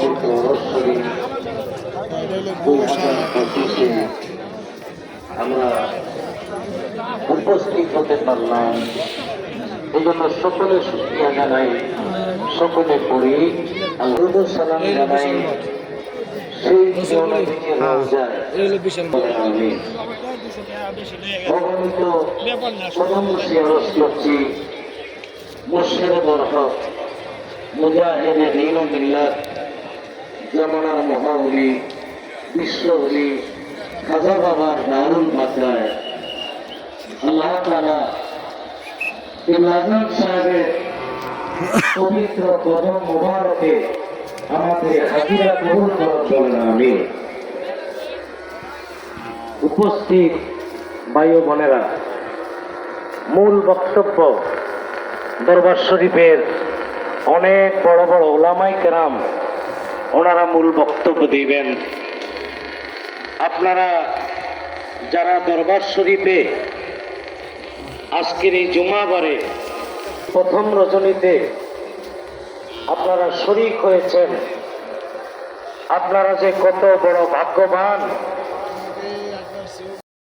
পবিত্র রসরি 2025-এ আমরা উপস্থিত হতে পারলাম। এই জন্য সকলে শুকরিয়া জানাই, সকলে পড়ি আল্লাহু সালাম জানাই সেই নবীজির রওজায়। আমিন। ভগবন্ত প্রথম জিয়ারত করছি মুর্শিদে বরহক মুজাহিদে দ্বীন ও মিল্লাত জামানার মহাবলী বিশ্ববলী খাজা বাবার দারুল মাদ্রায় আল্লাহ তাআলা ইমাম সাহেবের পবিত্র কদম মুবারকে আমাদের হাজিরা কবুল করুন। আমিন। উপস্থিত ভাই ও বোনেরা, মূল বক্তব্য দরবার শরীফের অনেক বড় বড় ওলামায়ে কেরাম ওনারা মূল বক্তব্য দিবেন। আপনারা যারা দরবার শরীফে আজকের এই জুমাবারে প্রথম রজনীতে আপনারা শরীক হয়েছেন, আপনারা যে কত বড় ভাগ্যবান।